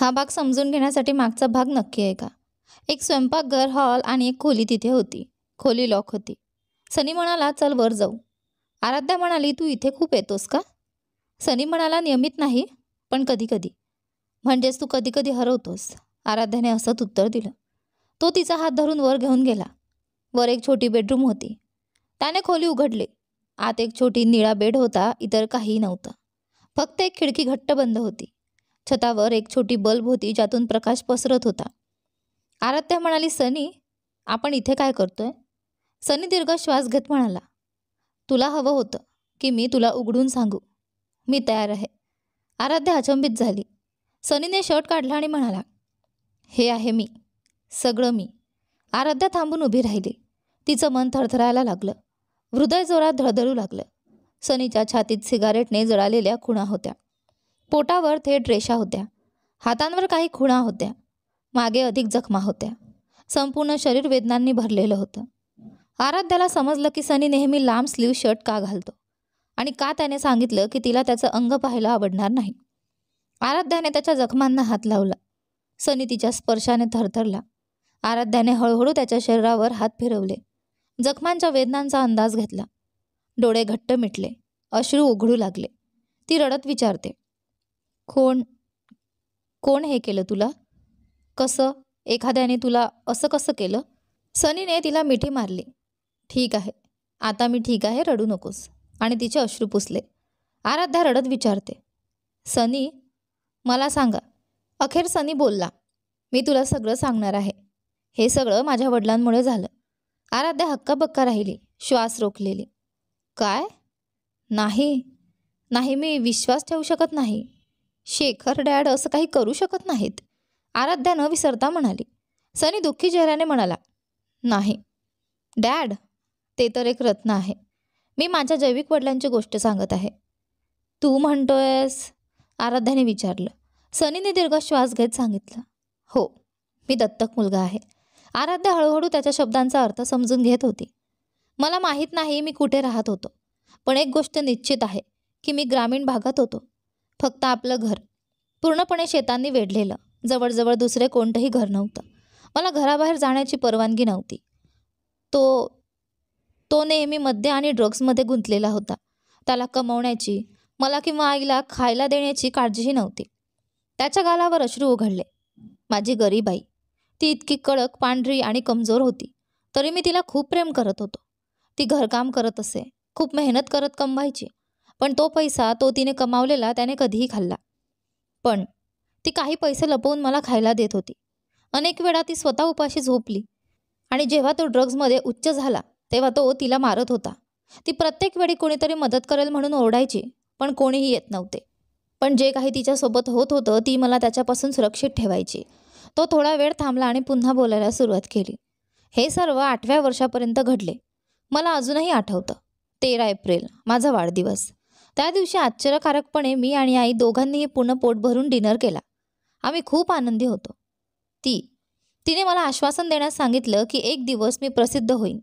हा भाग समजून घेण्यासाठी मागचा भाग नक्की आहे का? एक स्वयंपाकघर, हॉल आणि एक खोली तिथे होती. खोली लॉक होती. सनी म्हणाला, चल वर जाऊ. आराध्या म्हणाली, तू इथे खूप येतोस का? सनी म्हणाला, नियमित नाही, पण कधी कधी. म्हणजेच तू कधी कधी हरवतोस, आराध्याने असंच उत्तर दिलं. तो तिचा हात धरून वर घेऊन गेला. वर एक छोटी बेडरूम होती. त्याने खोली उघडली. आत एक छोटी निळा बेड होता, इतर काहीही नव्हतं. फक्त एक खिडकी घट्ट बंद होती. छतावर एक छोटी बल्ब होती, ज्यातून प्रकाश पसरत होता. आराध्या म्हणाली, सनी, आपण इथे काय करतोय? सनी दीर्घ श्वास घेत म्हणाला, तुला हवं होतं की मी तुला उघडून सांगू. मी तयार आहे. आराध्या अचंबित झाली. सनीने शर्ट काढला आणि म्हणाला, हे आहे मी, सगळं मी. आराध्या थांबून उभी राहिली. तिचं मन थरथरायला लागलं. हृदय जोरात धडधडू लागलं. सनीच्या छातीत सिगारेटने जळालेल्या खुणा होत्या. पोटावर थेट रेषा होत्या. हातांवर काही खुणा होत्या. मागे अधिक जखमा होत्या. संपूर्ण शरीर वेदनांनी भरलेलं होतं. आराध्याला समजलं की सनी नेहमी लांब स्लीव शर्ट का घालतो आणि का त्याने सांगितलं की तिला त्याचं अंग पाहायला आवडणार नाही. आराध्याने त्याच्या जखमांना हात लावला. सनी तिच्या स्पर्शाने थरथरला. आराध्याने हळूहळू त्याच्या शरीरावर हात फिरवले. जखमांच्या वेदनांचा अंदाज घेतला. डोळे घट्ट मिटले. अश्रू उघडू लागले. ती रडत विचारते, कोण कोण हे केलं तुला? कसं? एखाद्याने तुला असं कसं केलं? सनीने तिला मिठी मारली. ठीक आहे, आता मी ठीक आहे, रडू नकोस. आणि तिचे अश्रू पुसले. आराध्या रडत विचारते, सनी, मला सांगा. अखेर सनी बोलला, मी तुला सगळं सांगणार आहे. हे सगळं माझ्या वडिलांमुळे झालं. आराध्या हक्काबक्का राहिली, श्वास रोखलेली. काय? नाही नाही, मी विश्वास ठेवू शकत नाही. शेखर डॅड असं काही करू शकत नाहीत, आराध्या न विसरता म्हणाली. सनी दुःखी चेहऱ्याने म्हणाला, नाही डॅड, ते तर एक रत्न आहे. मी माझ्या जैविक वडिलांची गोष्ट सांगत आहे. तू म्हणतोयस? आराध्याने विचारलं. सनीने दीर्घ श्वास घेत सांगितलं, हो, मी दत्तक मुलगा आहे. आराध्या हळूहळू त्याच्या शब्दांचा अर्थ समजून घेत होती. मला माहीत नाही मी कुठे राहत होतो, पण एक गोष्ट निश्चित आहे की मी ग्रामीण भागात होतो. फक्त आपलं घर, पूर्णपणे शेतांनी वेढलेलं. जवळजवळ दुसरे कोणतंही घर नव्हतं. मला घराबाहेर जाण्याची परवानगी नव्हती. तो तो नेहमी मद्य आणि ड्रग्जमध्ये गुंतलेला होता. त्याला कमवण्याची, मला किंवा आईला खायला देण्याची काळजीही नव्हती. त्याच्या गालावर अश्रू उघडले. माझी गरीब आई, ती इतकी कडक, पांढरी आणि कमजोर होती, तरी मी तिला खूप प्रेम करत होतो. ती घरकाम करत असे, खूप मेहनत करत कमवायची, पण तो पैसा, तो तिने कमावलेला, त्याने कधीही खाल्ला. पण ती काही पैसे लपवून मला खायला देत होती. अनेक वेळा ती स्वतः उपाशी झोपली आणि जेव्हा तो ड्रग्जमध्ये उच्च झाला तेव्हा तो तिला मारत होता. ती प्रत्येक वेळी कोणीतरी मदत करेल म्हणून ओरडायची, पण कोणीही येत नव्हते. पण जे काही तिच्यासोबत होत होतं, ती मला त्याच्यापासून सुरक्षित ठेवायची. तो थोडा वेळ थांबला आणि पुन्हा बोलायला सुरुवात केली. हे सर्व 8व्या वर्षापर्यंत घडले. मला अजूनही आठवतं. 13 एप्रिल, माझा वाढदिवस. त्या दिवशी आश्चर्यकारकपणे मी आणि आई दोघांनीही पूर्ण पोट भरून डिनर केला. आम्ही खूप आनंदी होतो. तिने मला आश्वासन देण्यास सांगितलं की एक दिवस मी प्रसिद्ध होईन.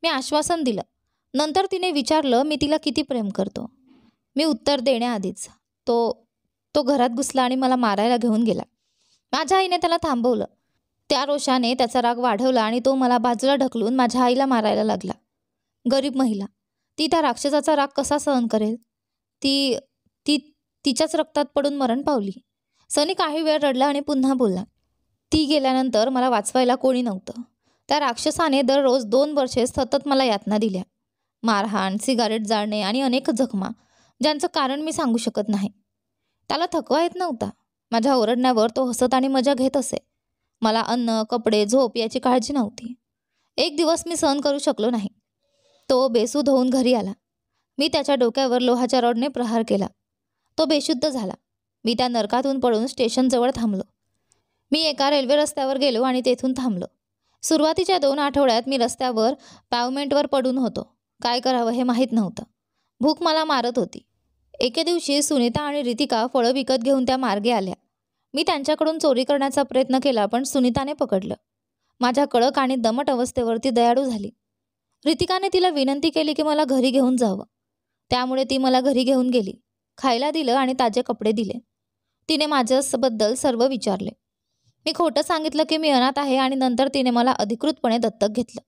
मी आश्वासन दिलं. नंतर तिने विचारलं मी तिला किती प्रेम करतो. मी उत्तर देण्याआधीच तो घरात घुसला आणि मला मारायला घेऊन गेला. माझ्या आईने त्याला थांबवलं. त्या रोषाने त्याचा राग वाढवला आणि तो मला बाजूला ढकलून माझ्या आईला मारायला लागला. गरीब महिला, ती त्या राक्षसाचा राग कसा सहन करेल? ती ती तिच्याच रक्तात पडून मरण पावली. सनी काही वेळ रडला आणि पुन्हा बोलला, ती गेल्यानंतर मला वाचवायला कोणी नव्हतं. त्या राक्षसाने दररोज 2 वर्षे सतत मला यातना दिल्या. मारहाण, सिगारेट जाळणे आणि अनेक जखमा, ज्यांचं कारण मी सांगू शकत नाही. त्याला थकवा येत नव्हता. माझ्या ओरडण्यावर तो हसत आणि मजा घेत असे. मला अन्न, कपडे, झोप याची काळजी नव्हती. एक दिवस मी सहन करू शकलो नाही. तो बेसूद होऊन घरी आला. मी त्याच्या डोक्यावर लोहाच्या रॉडने प्रहार केला. तो बेशुद्ध झाला. मी त्या नरकातून पडून स्टेशनजवळ थांबलो. मी एका रेल्वे रस्त्यावर गेलो आणि तेथून थांबलो. सुरुवातीच्या 2 आठवड्यात मी रस्त्यावर पॅव्हमेंटवर पडून होतो. काय करावं हे माहीत नव्हतं. भूक मला मारत होती. एके दिवशी सुनीता आणि रितिका फळं विकत घेऊन त्या मार्गे आल्या. मी त्यांच्याकडून चोरी करण्याचा प्रयत्न केला, पण सुनीताने पकडलं. माझ्या कडक आणि दमट अवस्थेवरती दयाळू झाली. रितिकाने तिला विनंती केली की मला घरी घेऊन जावं. त्यामुळे ती मला घरी घेऊन गेली. खायला दिलं आणि ताजे कपडे दिले. तिने माझ्याबद्दल सर्व विचारले. मी खोटं सांगितलं की मी अनाथ आहे आणि नंतर तिने मला अधिकृतपणे दत्तक घेतलं.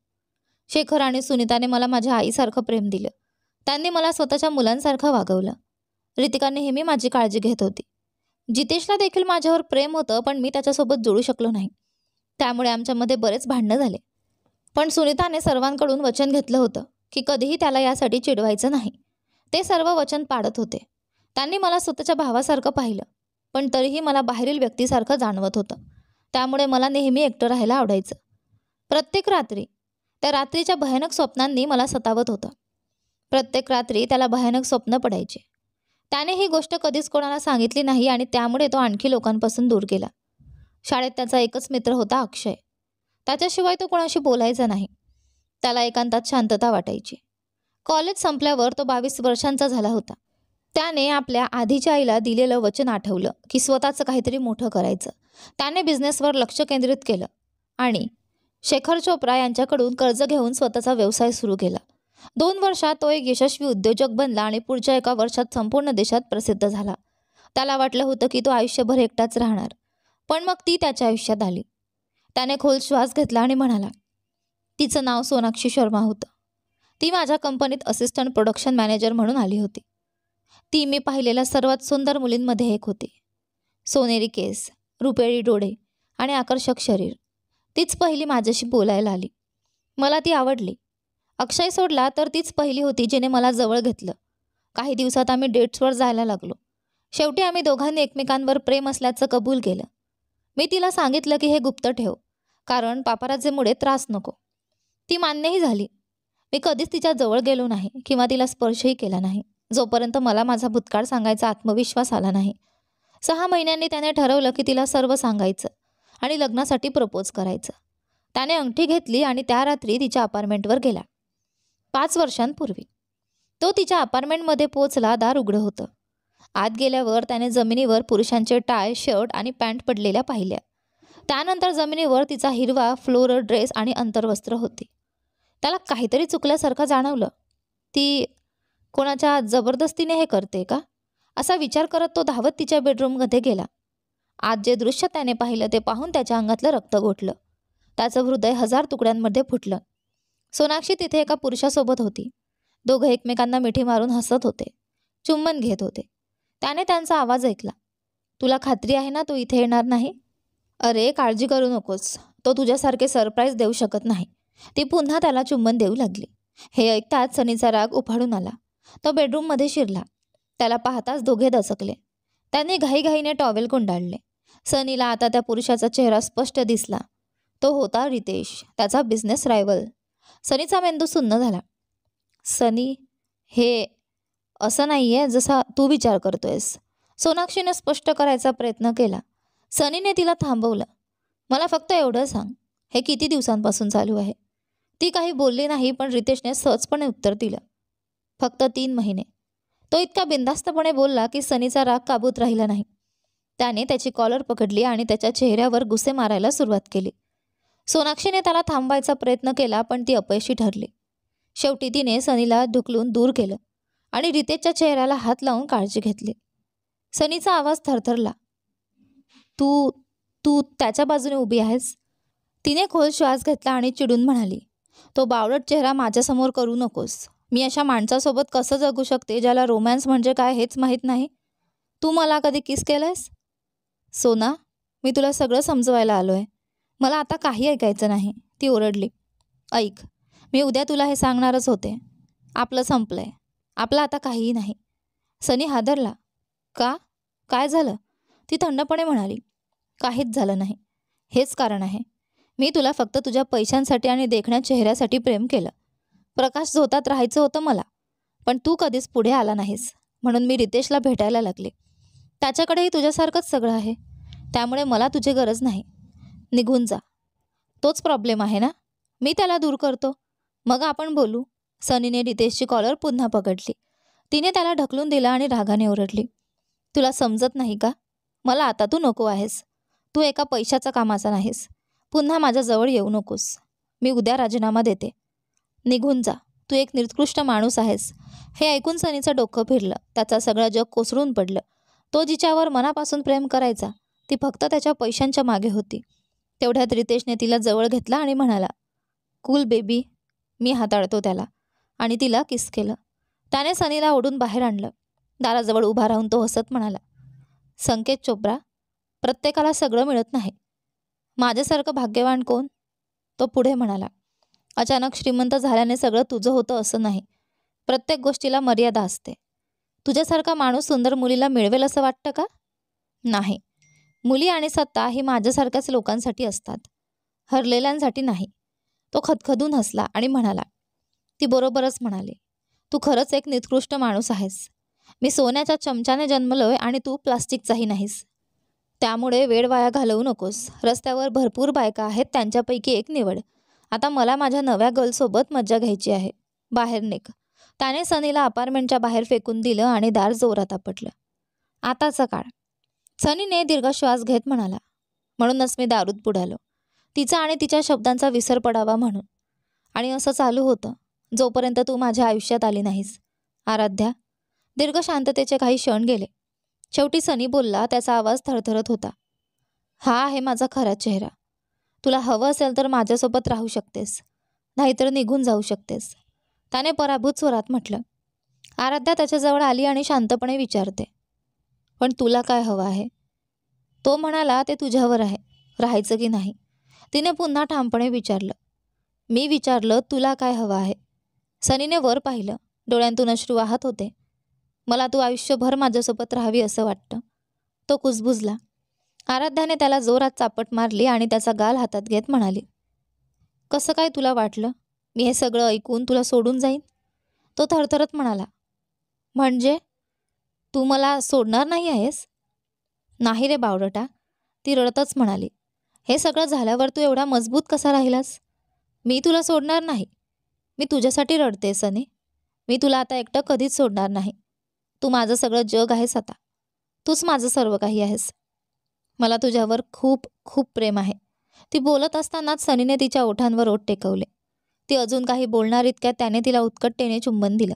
शेखर आणि सुनीताने मला माझ्या आईसारखं प्रेम दिलं. त्यांनी मला स्वतःच्या मुलांसारखं वागवलं. रितिका नेहमी माझी काळजी घेत होती. जितेशला देखील माझ्यावर प्रेम होतं, पण मी त्याच्यासोबत जोडू शकलो नाही. त्यामुळे आमच्यामध्ये बरेच भांडणं झाले. पण सुनीताने सर्वांकडून वचन घेतलं होतं की कधीही त्याला यासाठी चिडवायचं नाही. ते सर्व वचन पाळत होते. त्यांनी मला स्वतःच्या भावासारखं पाहिलं, पण तरीही मला बाहेरील व्यक्तीसारखं जाणवत होतं. त्यामुळे मला नेहमी एकटं राहायला आवडायचं. प्रत्येक रात्री त्या रात्रीच्या भयानक स्वप्नांनी मला सतावत होतं. प्रत्येक रात्री त्याला भयानक स्वप्न पडायचे. त्याने ही गोष्ट कधीच कोणाला सांगितली नाही आणि त्यामुळे तो आणखी लोकांपासून दूर गेला. शाळेत त्याचा एकच मित्र होता, अक्षय. त्याच्याशिवाय तो कोणाशी बोलायचा नाही. त्याला एकांतात शांतता वाटायची. कॉलेज संपल्यावर तो 22 वर्षांचा झाला होता. त्याने आपल्या आधीच्या आईला दिलेलं वचन आठवलं की स्वतःचं काहीतरी मोठं करायचं. त्याने बिझनेसवर लक्ष केंद्रित केलं आणि शेखर चोप्रा यांच्याकडून कर्ज घेऊन स्वतःचा व्यवसाय सुरू केला. 2 वर्षात तो एक यशस्वी उद्योजक बनला आणि पुढच्या 1 वर्षात संपूर्ण देशात प्रसिद्ध झाला. त्याला वाटलं होतं की तो आयुष्यभर एकटाच राहणार, पण मग ती त्याच्या आयुष्यात आली. त्याने खोल श्वास घेतला आणि म्हणाला, तिचं नाव सोनाक्षी शर्मा होतं. ती माझ्या कंपनीत असिस्टंट प्रोडक्शन मॅनेजर म्हणून आली होती. ती मी पाहिलेल्या सर्वात सुंदर मुलींमध्ये एक होती. सोनेरी केस, रुपेरी डोळे आणि आकर्षक शरीर. तीच पहिली माझ्याशी बोलायला आली. मला ती आवडली. अक्षय सोडला तर तीच पहिली होती जिने मला जवळ घेतलं. काही दिवसात आम्ही डेट्सवर जायला लागलो. शेवटी आम्ही दोघांनी एकमेकांवर प्रेम असल्याचं कबूल केलं. मी तिला सांगितलं की हे गुप्त ठेव, कारण पापाराझीमुळे त्रास नको. ती मान्यही झाली. मी कधीच तिच्या जवळ गेलो नाही किंवा तिला स्पर्शही केला नाही, जोपर्यंत मला माझा भूतकाळ सांगायचा आत्मविश्वास आला नाही. 6 महिन्यांनी त्याने ठरवलं की तिला सर्व सांगायचं आणि लग्नासाठी प्रपोज करायचं. त्याने अंगठी घेतली आणि त्या रात्री तिच्या अपार्टमेंटवर गेला. 5 वर्षांपूर्वी तो तिच्या अपार्टमेंटमध्ये पोहोचला. दार उघडं होतं. आत गेल्यावर त्याने जमिनीवर पुरुषांचे टाय, शर्ट आणि पॅन्ट पडलेल्या पाहिल्या. त्यानंतर जमिनीवर तिचा हिरवा फ्लोरल ड्रेस आणि अंतर्वस्त्र होती. त्याला काहीतरी चुकल्यासारखं जाणवलं. ती कोणाच्या जबरदस्तीने हे करते का, असा विचार करत तो धावत तिच्या बेडरूममध्ये गेला. आज जे दृश्य त्याने पाहिलं ते पाहून त्याच्या अंगातलं रक्त गोठलं. त्याचं हृदय 1000 तुकड्यांमध्ये फुटलं. सोनाक्षी तिथे एका पुरुषासोबत होती. दोघं एकमेकांना मिठी मारून हसत होते, चुंबन घेत होते. त्याने त्यांचा आवाज ऐकला. तुला खात्री आहे ना, तू इथे येणार नाही? अरे, काळजी करू नकोस, तो तुझ्यासारखे सरप्राईज देऊ शकत नाही. ती पुन्हा त्याला चुंबन देऊ लागली. हे ऐकताच सनीचा राग उफाळून आला. तो बेडरूममध्ये शिरला. त्याला पाहताच दोघे दचकले. त्यांनी घाईघाईने टॉवेल गुंडाळले. सनीला आता त्या पुरुषाचा चेहरा स्पष्ट दिसला. तो होता रितेश, त्याचा बिझनेस रायव्हल. सनीचा मेंदू सुन्न झाला. सनी, हे असं नाही आहे जसा तू विचार करतोयस, सोनाक्षीने स्पष्ट करायचा प्रयत्न केला. सनीने तिला थांबवलं. मला फक्त एवढं सांग, हे किती दिवसांपासून चालू आहे? ती काही बोलली नाही, पण रितेशने सहजपणे उत्तर दिलं. फक्त 3 महिने. तो इतका बिनधास्तपणे बोलला की सनीचा राग काबूत राहिला नाही. त्याने त्याची कॉलर पकडली आणि त्याच्या चेहऱ्यावर घुसे मारायला सुरुवात केली. सोनाक्षीने त्याला थांबवायचा प्रयत्न केला, पण ती अपयशी ठरली. शेवटी तिने सनीला ढुकलून दूर केलं आणि रितेशच्या चेहऱ्याला हात लावून काळजी घेतली. सनीचा आवाज थरथरला. तू तू त्याच्या बाजूने उभी आहेस? तिने खोल श्वास घेतला आणि चिडून म्हणाली, तो बावळट चेहरा माझ्यासमोर करू नकोस. मी अशा माणसासोबत कसं जगू शकते ज्याला रोमॅन्स म्हणजे काय हेच माहीत नाही? तू मला कधी किस केलंयस? सोना, मी तुला सगळं समजवायला आलो आहे. मला आता काही ऐकायचं नाही, ती ओरडली. ऐक, मी उद्या तुला हे सांगणारच होते. आपलं संपलंय. आपलं आता काहीही नाही. सनी हादरला. का? काय झालं? ती थंडपणे म्हणाली, काहीच झालं नाही. हेच कारण आहे. मी तुला फक्त तुझ्या पैशांसाठी आणि देखण्या चेहऱ्यासाठी प्रेम केलं. प्रकाश झोतात राहायचं होतं मला, पण तू कधीच पुढे आला नाहीस, म्हणून मी रितेशला भेटायला लागले. त्याच्याकडेही तुझ्यासारखंच सगळं आहे, त्यामुळे मला तुझी गरज नाही. निघून जा. तोच प्रॉब्लेम आहे ना? मी त्याला दूर करतो, मग आपण बोलू. सनीने रितेशची कॉलर पुन्हा पकडली. तिने त्याला ढकलून दिला आणि रागाने ओरडली, तुला समजत नाही का? मला आता तू नको आहेस. तू एका पैशाचा कामाचा नाहीस. पुन्हा माझ्याजवळ येऊ नकोस. मी उद्या राजीनामा देते. निघून जा. तू एक निकृष्ट माणूस आहेस. हे ऐकून सनीचं डोकं फिरलं. त्याचा सगळं जग कोसळून पडलं. तो जिच्यावर मनापासून प्रेम करायचा ती फक्त त्याच्या पैशांच्या मागे होती. तेवढ्यात रितेशने तिला जवळ घेतला आणि म्हणाला, कूल बेबी. मी हाताळतो त्याला आणि तिला किस केलं. त्याने सनीला ओढून बाहेर आणलं. दाराजवळ उभा राहून तो हसत म्हणाला, संकेत चोप्रा, प्रत्येकाला सगळं मिळत नाही. माझ्यासारखं भाग्यवान कोण? तो पुढे म्हणाला, अचानक श्रीमंत झाल्याने सगळं तुझं होतं असं नाही. प्रत्येक गोष्टीला मर्यादा असते. तुझ्यासारखा माणूस सुंदर मुलीला मिळवेल असं वाटतं का? नाही. मुली आणि सत्ता ही माझ्यासारख्याच लोकांसाठी असतात, हरलेल्यांसाठी नाही. तो खदखदून हसला आणि म्हणाला, ती बरोबरच म्हणाली. तू खरंच एक निकृष्ट माणूस आहेस. मी सोन्याच्या चमच्याने जन्मलोय आणि तू प्लास्टिकचाही नाहीस. त्यामुळे वेळ वाया घालवू नकोस. रस्त्यावर भरपूर बायका आहेत, त्यांच्यापैकी एक निवड. आता मला माझ्या नव्या गर्लसोबत मज्जा घ्यायची आहे. बाहेर निघ. त्याने सनीला अपार्टमेंटच्या बाहेर फेकून दिलं आणि दार जोरात आपटलं. आताचा काळ. सनीने दीर्घ श्वास घेत म्हणाला, म्हणूनच मी दारूत बुडालो. तिचा आणि तिच्या शब्दांचा विसर पडावा म्हणून. आणि असं चालू होतं जोपर्यंत तू माझ्या आयुष्यात आली नाहीस. आराध्या. दीर्घ शांततेचे काही क्षण गेले. शेवटी सनी बोलला. त्याचा आवाज थरथरत होता. हा आहे माझा खरा चेहरा. तुला हवं असेल तर माझ्यासोबत राहू शकतेस, नाहीतर निघून जाऊ शकतेस. त्याने पराभूत स्वरात म्हटलं. आराध्या त्याच्याजवळ आली आणि शांतपणे विचारते, पण तुला काय हवं आहे? तो म्हणाला, ते तुझ्यावर आहे, राहायचं की नाही. तिने पुन्हा ठामपणे विचारलं. मी विचारलं, तुला काय हवं आहे? सनीने वर पाहिलं. डोळ्यांतून अश्रू वाहत होते. मला तू आयुष्यभर माझ्यासोबत राहावी असं वाटतं. तो कुजबुजला. आराध्याने त्याला जोरात चापट मारली आणि त्याचा गाल हातात घेत म्हणाली, कसं काय तुला वाटलं मी हे सगळं ऐकून तुला सोडून जाईन? तो थरथरत म्हणाला, म्हणजे तू मला सोडणार नाही आहेस? नाही रे बावळटा. ती रडतच म्हणाली, हे सगळं झाल्यावर तू एवढा मजबूत कसा राहिलास? मी तुला सोडणार नाही. मी तुझ्यासाठी रडते सनी. मी तुला आता एकटं कधीच सोडणार नाही. तू माझं सगळं जग आहेस आता. तूच माझं सर्व काही आहेस. मला तुझ्यावर खूप खूप प्रेम आहे. ती बोलत असतानाच सनीने तिच्या ओठांवर ओठ टेकवले. ती अजून काही बोलणार इतक्यात त्याने तिला उत्कटतेने चुंबन दिलं.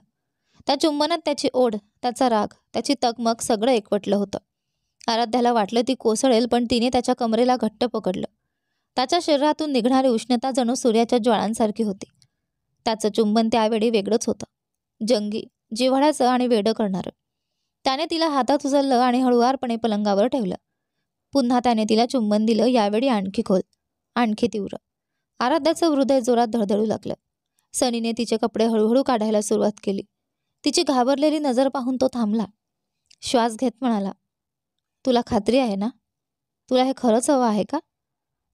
त्या चुंबनात त्याची ओढ, त्याचा राग, त्याची तकमक सगळं एकवटलं होतं. आराध्याला वाटलं ती कोसळेल, पण तिने त्याच्या कमरेला घट्ट पकडलं. त्याच्या शरीरातून निघणारी उष्णता जणू सूर्याच्या ज्वाळांसारखी होती. त्याचं चुंबन त्यावेळी वेगळंच होतं, जंगी, जिव्हाळ्याचं आणि वेडं करणारं. त्याने तिला हातात उचललं आणि हळुवारपणे पलंगावर ठेवलं. पुन्हा त्याने तिला चुंबन दिलं, यावेळी आणखी खोल, आणखी तीव्र. आराध्याचं हृदय जोरात धडधडू लागलं. सनीने तिचे कपडे हळूहळू काढायला सुरुवात केली. तिची घाबरलेली नजर पाहून तो थांबला. श्वास घेत म्हणाला, तुला खात्री आहे ना? तुला हे खरंच हवं आहे का?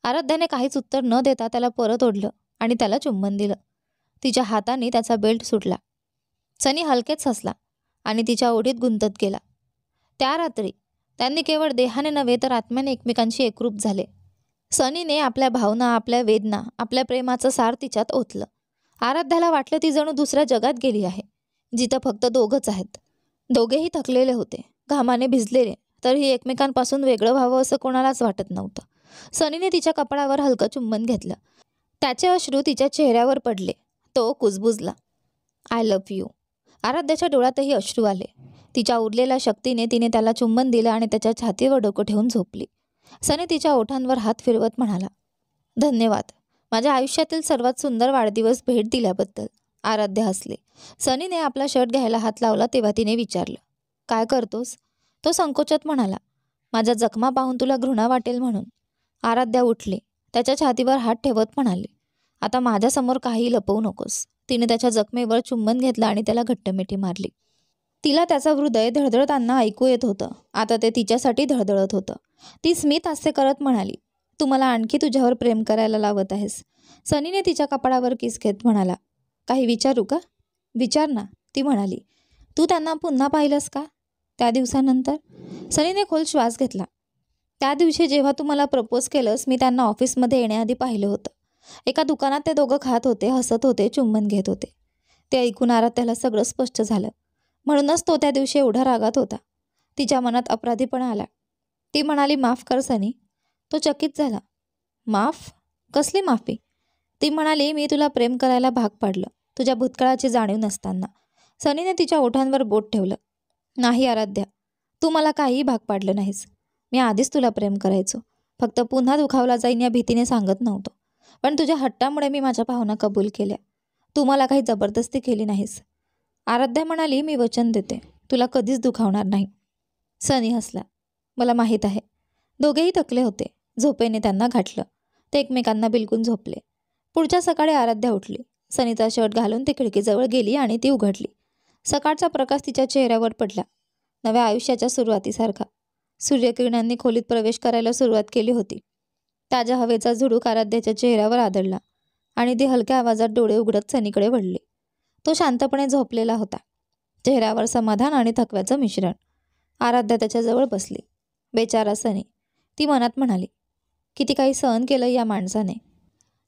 आराध्याने काहीच उत्तर न देता त्याला परत ओढलं आणि त्याला चुंबन दिलं. तिच्या हाताने त्याचा बेल्ट सुटला. सनी हलकेच हसला आणि तिच्या ओढीत गुंतत गेला. त्या रात्री त्यांनी केवळ देहाने नव्हे तर आत्म्याने एकमेकांशी एकरूप झाले. सनीने आपल्या भावना, आपल्या वेदना, आपल्या प्रेमाचं सार तिच्यात ओतलं. आराध्याला वाटलं ती जणू दुसऱ्या जगात गेली आहे, जिथं फक्त दोघंच आहेत. दोघेही थकलेले होते, घामाने भिजलेले, तरीही एकमेकांपासून वेगळं व्हावं असं कोणालाच वाटत नव्हतं. सनीने तिच्या कपाळावर हलकं चुंबन घेतलं. त्याचे अश्रू तिच्या चेहऱ्यावर पडले. तो कुजबुजला. I love you. आराध्याच्या डोळ्यातही अश्रू आले. तिच्या उरलेल्या शक्तीने तिने त्याला चुंबन दिलं आणि त्याच्या छातीवर डोकं ठेवून झोपली. सनी तिच्या ओठांवर हात फिरवत म्हणाला, धन्यवाद माझ्या आयुष्यातील सर्वात सुंदर वाढदिवस भेट दिल्याबद्दल. आराध्या हसले. सनीने आपला शर्ट घ्यायला हात लावला तेव्हा तिने विचारलं, काय करतोस? तो संकोचात म्हणाला, माझ्या जखमा पाहून तुला घृणा वाटेल म्हणून. आराध्या उठली. त्याच्या छातीवर हात ठेवत म्हणाले, आता माझ्यासमोर काही लपवू नकोस. तिने त्याच्या जखमेवर चुंबन घेतलं आणि त्याला घट्ट मिठी मारली. तिला त्याचं हृदय धडधडताना ऐकू येत होतं. आता ते तिच्यासाठी धडधडत होतं. ती स्मित हास्य करत म्हणाली, तू मला आणखी तुझ्यावर प्रेम करायला लावत आहेस. सनीने तिच्या कपाळावर किस घेत म्हणाला, काही विचारू का? विचार ना. ती म्हणाली, तू त्यांना पुन्हा पाहिलंस का त्या दिवसानंतर? सनीने खोल श्वास घेतला. त्या दिवशी जेव्हा तू मला प्रपोज केलंस, मी त्यांना ऑफिसमध्ये येण्याआधी पाहिलं होतं. एका दुकानात ते दोघं खात होते, हसत होते, चुंबन घेत होते. ते ऐकून आराध्याला सगळं स्पष्ट झालं. म्हणूनच तो त्या दिवशी एवढा रागात होता. तिच्या मनात अपराधीपणा आला. ती म्हणाली, माफ कर सनी. तो चकित झाला. माफ? कसली माफी? ती म्हणाली, मी तुला प्रेम करायला भाग पाडलं, तुझ्या भूतकाळाची जाणीव नसताना. सनीने तिच्या ओठांवर बोट ठेवलं. नाही आराध्या, तू मला काहीही भाग पाडलं नाहीस. मी आधीच तुला प्रेम करायचो. फक्त पुन्हा दुखावला जाईन या भीतीने सांगत नव्हतो. पण तुझ्या हट्टामुळे मी माझ्या भावना कबूल केल्या. तू मला काही जबरदस्ती केली नाहीस. आराध्या म्हणाली, मी वचन देते, तुला कधीच दुखावणार नाही. सनी हसला. मला माहीत आहे. दोघेही थकले होते. झोपेने त्यांना गाठलं. ते एकमेकांना बिलकुल झोपले. पुढच्या सकाळी आराध्या उठली. सनीचा शर्ट घालून ती खिडकीजवळ गेली आणि ती उघडली. सकाळचा प्रकाश तिच्या चेहऱ्यावर पडला, नव्या आयुष्याच्या सुरुवातीसारखा. सूर्यकिरणांनी खोलीत प्रवेश करायला सुरुवात केली होती. ताज्या हवेचा झुडूक आराध्याच्या चेहऱ्यावर आदळला आणि ती हलक्या आवाजात डोळे उघडत सनीकडे वळली. तो शांतपणे झोपलेला होता, चेहऱ्यावर समाधान आणि थकव्याचं मिश्रण. आराध्या त्याच्याजवळ बसली. बेचारा सनी, ती मनात म्हणाली. किती काही सहन केलं या माणसाने.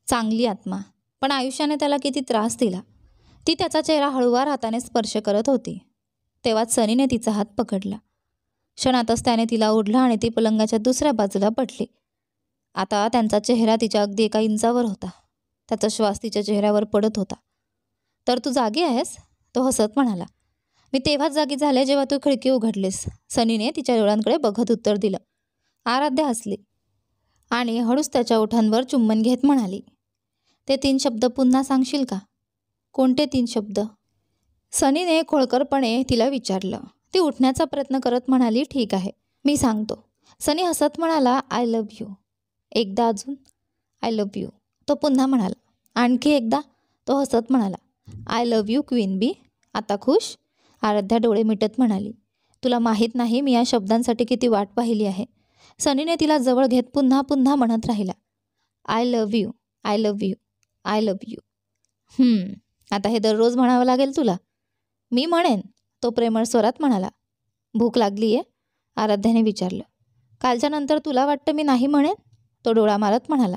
चांगली आत्मा, पण आयुष्याने त्याला किती त्रास दिला. ती त्याचा चेहरा हळूवार हाताने स्पर्श करत होती. तेव्हाच सनीने तिचा हात पकडला. क्षणातच त्याने तिला ओढलं आणि ती पलंगाच्या दुसऱ्या बाजूला पडली. आता त्यांचा चेहरा तिच्या अगदी एका इंचावर होता. त्याचा श्वास तिच्या चेहऱ्यावर पडत होता. तर तू जागी आहेस? तो हसत म्हणाला. मी तेव्हाच जागी झाले जेव्हा तू खिडकी उघडलीस, सनीने तिच्या डोळ्यांकडे बघत उत्तर दिलं. आराध्या हसली आणि हळूच त्याच्या ओठांवर चुंबन घेत म्हणाली, ते 3 शब्द पुन्हा सांगशील का? कोणते 3 शब्द? सनीने खोळकरपणे तिला विचारलं. ती उठण्याचा प्रयत्न करत म्हणाली, ठीक आहे, मी सांगतो. सनी हसत म्हणाला, आय लव्ह यू. एकदा अजून. I love you. तो पुन्हा म्हणाला. आणखी एकदा. तो हसत म्हणाला, आय लव्ह यू क्वीन बी. आता खुश? आराध्या डोळे मिटत म्हणाली, तुला माहीत नाही मी या शब्दांसाठी किती वाट पाहिली आहे. सनीने तिला जवळ घेत पुन्हा पुन्हा म्हणत राहिला, I love you, I love you, I love you. आता हे दररोज म्हणावं लागेल तुला? मी म्हणेन, तो प्रेमळ स्वरात म्हणाला. भूक लागली आहे? आराध्याने विचारलं. कालच्या नंतर तुला वाटतं मी नाही म्हणेन? तो डोळा मारत म्हणाला.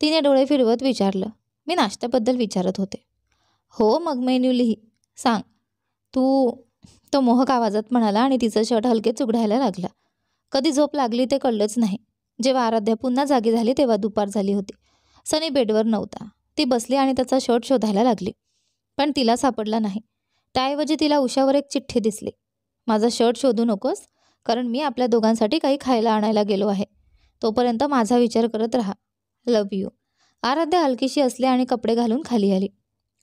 तिने डोळे फिरवत विचारलं, मी नाश्त्याबद्दल विचारत होते. हो, मग मेन्यू लिही. सांग तू. तो मोहक आवाजात म्हणाला आणि तिचं शर्ट हलकेच उघडायला लागला. कधी झोप लागली ते कळलंच नाही. जेव्हा आराध्या पुन्हा जागी झाली तेव्हा दुपार झाली होती. सनी बेडवर नव्हता. ती बसली आणि त्याचा शर्ट शोधायला लागली, पण तिला सापडला नाही. त्याऐवजी तिला उशावर एक चिठ्ठी दिसली. माझा शर्ट शोधू नकोस, कारण मी आपल्या दोघांसाठी काही खायला आणायला गेलो आहे. तोपर्यंत माझा विचार करत राहा. Love you. आराध्या हलकीशी असली आणि कपडे घालून खाली आली.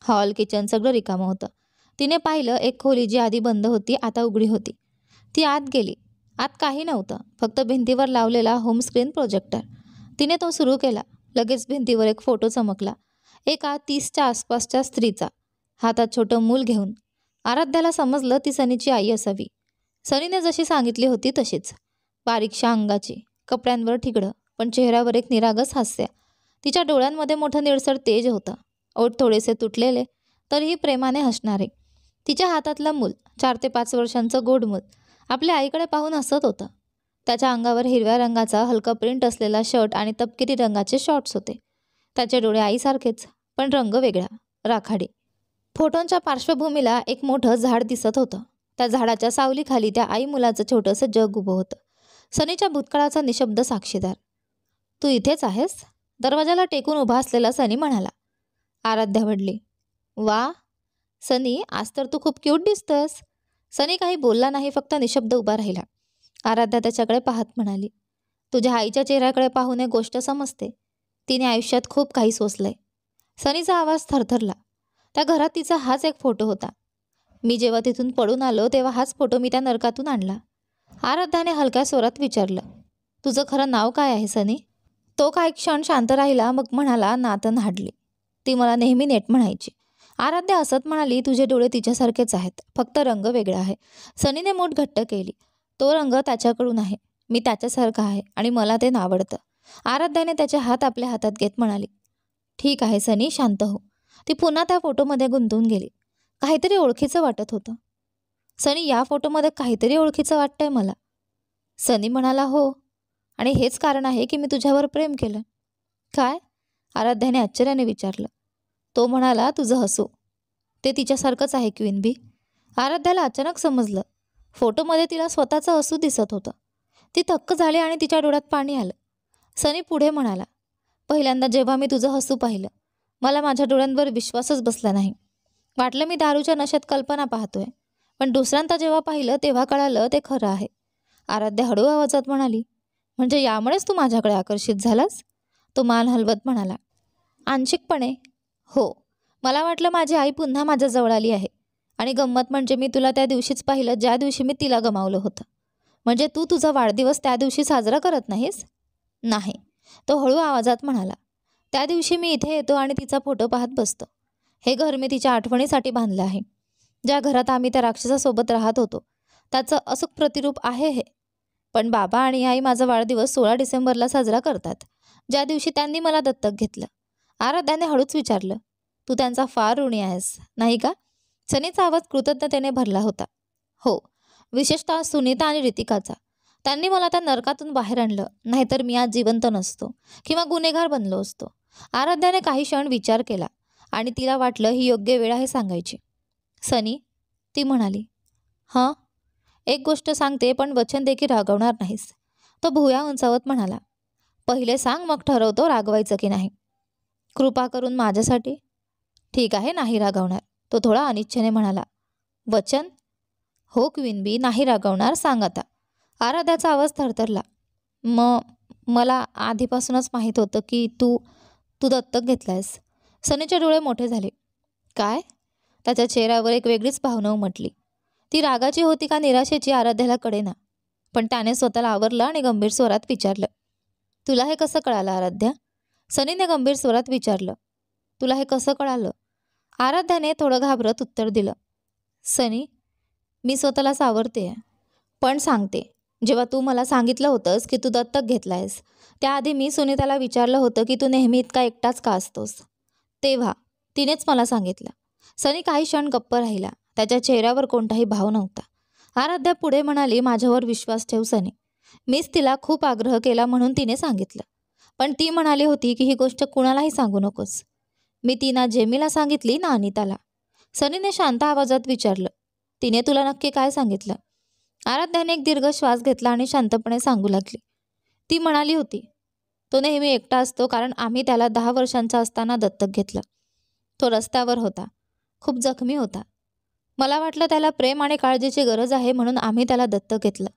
हॉल, किचन सगळं रिकामं होतं. तिने पाहिलं, एक खोली जी आधी बंद होती आता उघडी होती. ती आत गेली. आत काही नव्हतं, फक्त भिंतीवर लावलेला होम स्क्रीन प्रोजेक्टर. तिने तो सुरू केला. लगेच भिंतीवर एक फोटो चमकला, एका 30च्या आसपासच्या स्त्रीचा, हातात छोटं मूल घेऊन. आराध्याला समजलं ती सनीची आई असावी. सनीने जशी सांगितली होती तशीच, बारीकशा अंगाची, कपड्यांवर ठिगडं, पण चेहऱ्यावर एक निरागस हास्य. तिच्या डोळ्यांमध्ये मोठं निळसर तेज होतं, ओठ थोडेसे तुटलेले, तरीही प्रेमाने हसणारे. तिच्या हातातलं मूल, 4 ते 5 वर्षांचं गोड मूल, आपल्या आईकडे पाहून हसत होतं. त्याच्या अंगावर हिरव्या रंगाचा हलका प्रिंट असलेला शर्ट आणि तपकिरी रंगाचे शॉर्ट्स होते. त्याचे डोळे आईसारखेच, पण रंग वेगळा, राखाडी. फोटोंच्या पार्श्वभूमीला एक मोठं झाड दिसत होतं. त्या झाडाच्या सावलीखाली त्या आई मुलाचं छोटंसं जग उभं होतं. सनीच्या भूतकाळाचा निशब्द साक्षीदार. तू इथेच आहेस? दरवाजाला टेकून उभा असलेला सनी म्हणाला. आराध्या वडली. वा सनी, आज तर तू खूप क्यूट दिसतोस. सनी काही बोलला नाही, फक्त निशब्द उभा राहिला. आराध्या त्याच्याकडे पाहत म्हणाली, तुझ्या आईच्या चेहऱ्याकडे पाहून एक गोष्ट समजते. तिने आयुष्यात खूप काही सोसलंय. सनीचा आवाज थरथरला. त्या घरात तिचा हाच एक फोटो होता. मी जेव्हा तिथून पडून आलो तेव्हा हाच फोटो मी त्या नरकातून आणला. आराध्याने हलक्या स्वरात विचारलं, तुझं खरं नाव काय आहे सनी? तो काही क्षण शांत राहिला, मग म्हणाला, नातन हाडली. ती मला नेहमी नेट म्हणायची. आराध्या हसत म्हणाली, तुझे डोळे तिच्यासारखेच आहेत, फक्त रंग वेगळा आहे. सनीने मूठ घट्ट केली. तो रंग त्याच्याकडून आहे, मी त्याच्यासारखा आहे आणि मला ते आवडतं. आराध्याने त्याचे हात आपल्या हातात घेत म्हणाली, ठीक आहे सनी, शांत हो. ती पुन्हा त्या फोटोमध्ये गुंतून गेली. काहीतरी ओळखीचं वाटत होतं. सनी, या फोटोमध्ये काहीतरी ओळखीचं वाटतंय मला. सनी म्हणाला, हो, आणि हेच कारण आहे की मी तुझ्यावर प्रेम केलं. काय? आराध्याने आश्चर्याने विचारलं. तो म्हणाला, तुझं हसू, ते तिच्यासारखंच आहे क्वीन बी. आराध्याला अचानक समजलं, फोटोमध्ये तिला स्वतःचं हसू दिसत होतं. ती थक्क झाली आणि तिच्या डोळ्यात पाणी आलं. सनी पुढे म्हणाला, पहिल्यांदा जेव्हा मी तुझं हसू पाहिलं, मला माझ्या डोळ्यांवर विश्वासच बसला नाही. वाटलं मी दारूच्या नशेत कल्पना पाहतोय. पण दुसऱ्यांदा जेव्हा पाहिलं तेव्हा कळालं ते खरं आहे. आराध्या हळू आवाजात म्हणाली. म्हणजे यामुळेच तू माझ्याकडे आकर्षित झालास? तो मान हलवत म्हणाला. आंशिकपणे हो. मला वाटलं माझी आई पुन्हा माझ्याजवळ आली आहे. आणि गंमत म्हणजे मी तुला त्या दिवशीच पाहिलं ज्या दिवशी मी तिला गमावलं होतं. म्हणजे तू तुझा वाढदिवस त्या दिवशी साजरा करत नाहीस? नाही. तो हळू आवाजात म्हणाला. त्या दिवशी मी इथे येतो आणि तिचा फोटो पाहत बसतो. हे घर मी तिच्या आठवणीसाठी बांधलं आहे. ज्या घरात आम्ही त्या राक्षसासोबत राहत होतो त्याचं अचूक प्रतिरूप आहे हे. पण बाबा आणि आई माझा वाढदिवस 16 डिसेंबरला साजरा करतात, ज्या दिवशी त्यांनी मला दत्तक घेतलं. आराध्याने हळूच विचारलं. तू त्यांचा फार ऋणी आहेस, नाही का? सनीचा आवाज कृतज्ञतेने भरला होता. हो, विशेषतः सुनीता आणि रितिकाचा. त्यांनी मला त्या नरकातून बाहेर आणलं, नाहीतर मी आज जिवंत नसतो किंवा गुन्हेगार बनलो असतो. आराध्याने काही क्षण विचार केला आणि तिला वाटलं ही योग्य वेळ आहे सांगायची. सनी, ती म्हणाली. हां, एक गोष्ट सांगते पण वचन देखील रागवणार नाहीस. तो भुवया उंचावत म्हणाला. पहिले सांग मग ठरवतो रागवायचं की नाही. कृपा करून माझ्यासाठी. ठीक आहे, नाही रागवणार. तो थोडा अनिच्छेने म्हणाला. वचन? हो क्वीनबी, नाही रागवणार, सांग आता. आराध्याचा आवाज थरथरला. मला आधीपासूनच माहीत होतं की तू तू दत्तक घेतलायस. सनीचे डोळे मोठे झाले. काय? त्याच्या चेहऱ्यावर एक वेगळीच भावना उमटली. ती रागाची होती का निराशेची आराध्याला कळेना. पण त्याने स्वतःला आवरलं आणि गंभीर स्वरात विचारलं. तुला हे कसं कळालं आराध्या? सनीने गंभीर स्वरात विचारलं. तुला हे कसं कळालं? आराध्याने थोडं घाबरत उत्तर दिलं. सनी, मी स्वतःला सावरते पण सांगते. जेव्हा तू मला सांगितलं होतंस की तू दत्तक घेतलायस, त्याआधी मी सुनीताला विचारलं होतं की तू नेहमी इतका एकटाच का असतोस. तेव्हा तिनेच मला सांगितलं. सनी काही क्षण गप्प राहिला. त्याच्या चेहऱ्यावर कोणताही भाव नव्हता. आराध्या पुढे म्हणाली. माझ्यावर विश्वास ठेव सनी. मीच तिला खूप आग्रह केला म्हणून तिने सांगितलं. पण ती म्हणाली होती की ही गोष्ट कुणालाही सांगू नकोस. मी ती ना जेमीला सांगितली ना अनिताला. सनीने शांत आवाजात विचारलं. तिने तुला नक्की काय सांगितलं? आराध्याने एक दीर्घ श्वास घेतला आणि शांतपणे सांगू लागली. ती म्हणाली होती, तो नेहमी एकटा असतो कारण आम्ही त्याला 10 वर्षांचा असताना दत्तक घेतलं. तो रस्त्यावर होता, खूप जखमी होता. मला वाटलं त्याला प्रेम आणि काळजीची गरज आहे म्हणून आम्ही त्याला दत्तक घेतलं.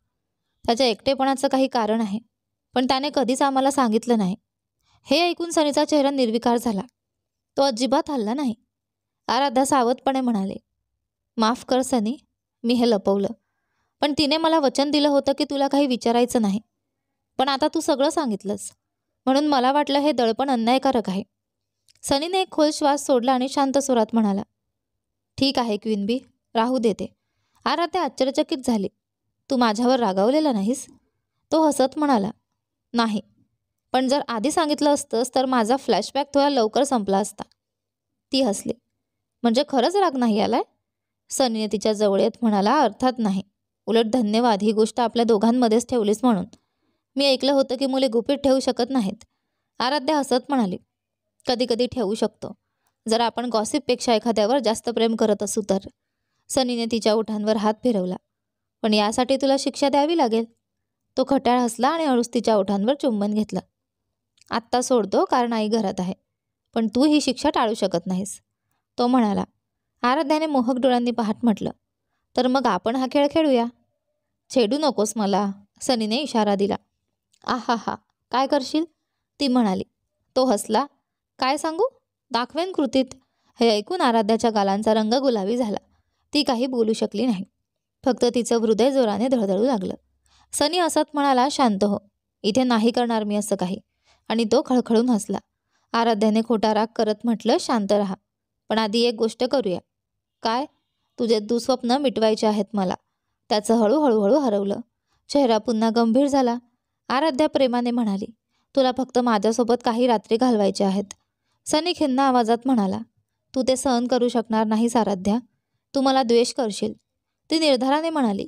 त्याच्या एकटेपणाचं काही कारण आहे, पण त्याने कधीच आम्हाला सांगितलं नाही. हे ऐकून सनीचा चेहरा निर्विकार झाला. तो अजिबात हलला नाही. आराध्या सावधपणे म्हणाले. माफ कर सनी, मी हे लपवलं. पण तिने मला वचन दिलं होतं की तुला काही विचारायचं नाही. पण आता तू सगळं सांगितलंस, म्हणून मला वाटलं हे दडपण अन्यायकारक आहे. सनीने एक खोल श्वास सोडला आणि शांत स्वरात म्हणाला. ठीक आहे क्वीनबी, राहू देते. आराध्या आश्चर्यचकित झाली. तू माझ्यावर रागावलेला नाहीस? तो हसत म्हणाला. नाही, पण जर आधी सांगितलं असतंस तर माझा फ्लॅशबॅक थोडा लवकर संपला असता. ती हसली. म्हणजे खरंच राग नाही आलाय? सनीने तिच्या जवळ येत म्हणाला. अर्थात नाही. उलट धन्यवाद, ही गोष्ट आपल्या दोघांमध्येच ठेवलीस म्हणून. मी ऐकलं होतं की मुले गुपित ठेवू शकत नाहीत. आराध्या हसत म्हणाली. कधी कधी ठेवू शकतो, जर आपण गॉसिपपेक्षा एखाद्यावर जास्त प्रेम करत असू तर. सनीने तिच्या ओठांवर हात फिरवला. पण यासाठी तुला शिक्षा द्यावी लागेल. तो खट्याळ हसला आणि हळूच तिच्या ओठांवर चुंबन घेतलं. आत्ता सोडतो कारण आई घरात आहे, पण तू ही शिक्षा टाळू शकत नाहीस, तो म्हणाला. आराध्याने मोहक डोळ्यांनी पाहत म्हटलं. तर मग आपण हा खेळ खेळूया. छेडू नकोस मला, सनीने इशारा दिला. आहा हा, काय करशील? ती म्हणाली. तो हसला. काय सांगू? दाखवेन कृतीत. हे ऐकून आराध्याच्या गालांचा रंग गुलाबी झाला. ती काही बोलू शकली नाही. फक्त तिचं हृदय जोराने धडधडू लागलं. सनी हसत म्हणाला. शांत हो, इथे नाही करणार मी असं काही. आणि तो खळखळून हसला. आराध्याने खोटा राग करत म्हटलं. शांत रहा, पण आधी एक गोष्ट करूया. काय? तुझे दुःस्वप्न मिटवायचे आहेत मला. त्याचं हळूहळू हरवलं. चेहरा पुन्हा गंभीर झाला. आराध्या प्रेमाने म्हणाली. तुला फक्त माझ्यासोबत काही रात्री घालवायचे आहेत. सनी खिन्न आवाजात म्हणाला. तू ते सहन करू शकणार नाहीस आराध्या. तू मला द्वेष करशील, ती निर्धाराने म्हणाली.